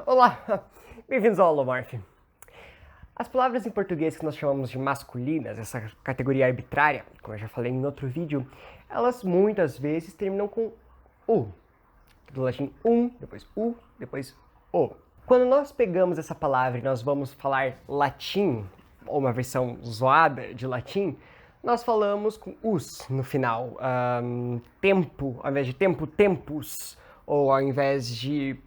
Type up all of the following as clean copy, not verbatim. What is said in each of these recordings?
Olá! Bem-vindos ao Holomorph. As palavras em português que nós chamamos de masculinas, essa categoria arbitrária, como eu já falei em outro vídeo, elas muitas vezes terminam com U. Do latim depois U, depois O. Quando nós pegamos essa palavra e nós vamos falar latim, ou uma versão zoada de latim, nós falamos com us no final. Tempo, ao invés de tempo, tempus. Ou ao invés de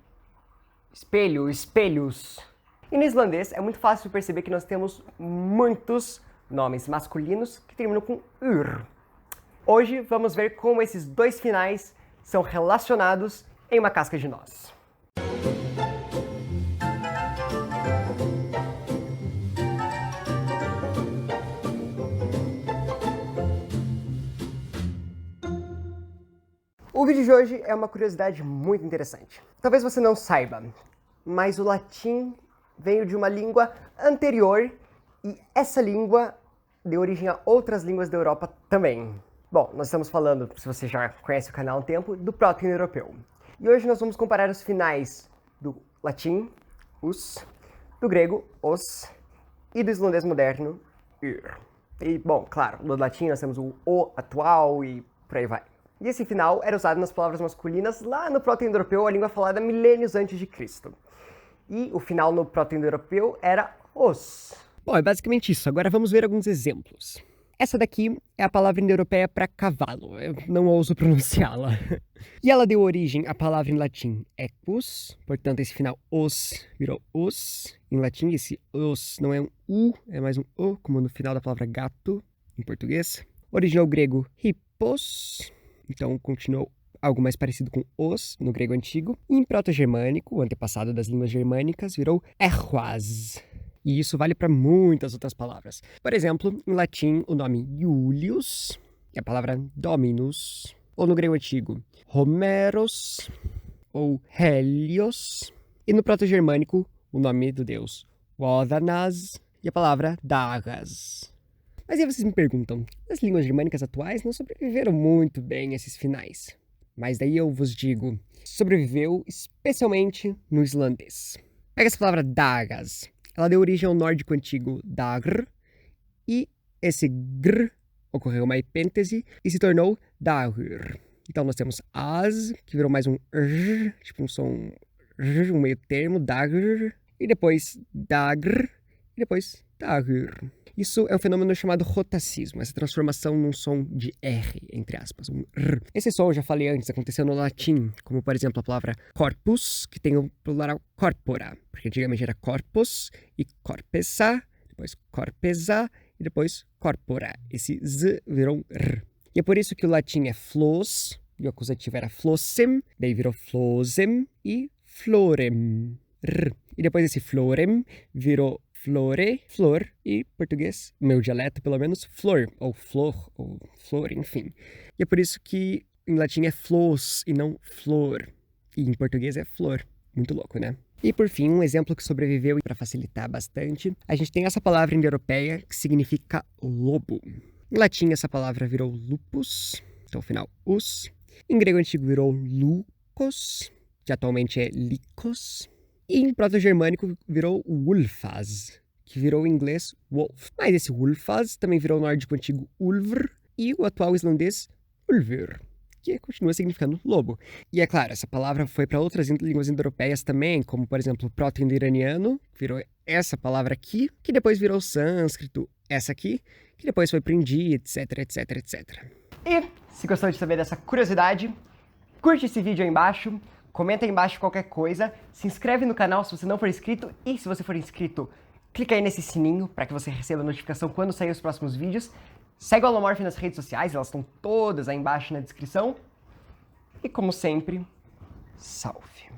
espelho, espelhos. E no islandês é muito fácil perceber que nós temos muitos nomes masculinos que terminam com ur. Hoje vamos ver como esses dois finais são relacionados em uma casca de nós. O vídeo de hoje é uma curiosidade muito interessante. Talvez você não saiba, mas o latim veio de uma língua anterior e essa língua deu origem a outras línguas da Europa também. Bom, nós estamos falando, se você já conhece o canal há um tempo, do proto-indo-europeu. E hoje nós vamos comparar os finais do latim, us, do grego, os, e do islandês moderno, ir. E, bom, claro, no latim nós temos o atual e por aí vai. E esse final era usado nas palavras masculinas lá no proto-indo-europeu, a língua falada milênios antes de Cristo. E o final no proto-indo-europeu era os. Bom, é basicamente isso. Agora vamos ver alguns exemplos. Essa daqui é a palavra indo-europeia para cavalo. Eu não ouso pronunciá-la. E ela deu origem à palavra em latim equus. Portanto, esse final os virou os. Em latim, esse os não é um u, é mais um o, como no final da palavra gato, em português. Originou o grego hippos. Então, continuou algo mais parecido com os, no grego antigo. E em proto-germânico, o antepassado das línguas germânicas, virou erhuas. E isso vale para muitas outras palavras. Por exemplo, em latim, o nome Julius, é a palavra dominus. Ou no grego antigo, Homeros, ou Helios. E no proto-germânico, o nome do deus Wodanas e a palavra Dagas. Mas aí vocês me perguntam, as línguas germânicas atuais não sobreviveram muito bem a esses finais. Mas daí eu vos digo, sobreviveu especialmente no islandês. Pega essa palavra dagas, ela deu origem ao nórdico antigo dagr, e esse gr ocorreu uma epêntese e se tornou dagr. Então nós temos as, que virou mais um r, tipo um som r, um meio termo, dagr, e depois dagr, e depois dagr. Isso é um fenômeno chamado rotacismo, essa transformação num som de R, entre aspas, um R. Esse som, eu já falei antes, aconteceu no latim, como por exemplo a palavra corpus, que tem o plural corpora, porque antigamente era corpus e corpesa, depois corpesa e depois corpora. Esse Z virou um R. E é por isso que o latim é flos, e o acusativo era flossem, daí virou flosem e florem. R. E depois esse florem virou flore, flor, e português, meu dialeto pelo menos, flor, ou flor, ou flor, enfim. E é por isso que em latim é flos e não flor, e em português é flor. Muito louco, né? E por fim, um exemplo que sobreviveu, e para facilitar bastante, a gente tem essa palavra indo-europeia que significa lobo. Em latim essa palavra virou lupus, então ao final us. Em grego antigo virou lukos, que atualmente é likos. E em proto-germânico virou wolfas, que virou em inglês wolf. Mas esse wolfas também virou no nórdico antigo ulvr e o atual islandês ulvur, que continua significando lobo. E é claro, essa palavra foi para outras línguas indo-europeias também, como por exemplo o proto-indo-iraniano, que virou essa palavra aqui, que depois virou sânscrito, essa aqui, que depois foi para o hindi, etc, etc, etc. E se gostou de saber dessa curiosidade, curte esse vídeo aí embaixo. Comenta aí embaixo qualquer coisa, se inscreve no canal se você não for inscrito e se você for inscrito, clica aí nesse sininho para que você receba a notificação quando sair os próximos vídeos. Segue o Holomorph nas redes sociais, elas estão todas aí embaixo na descrição. E como sempre, salve!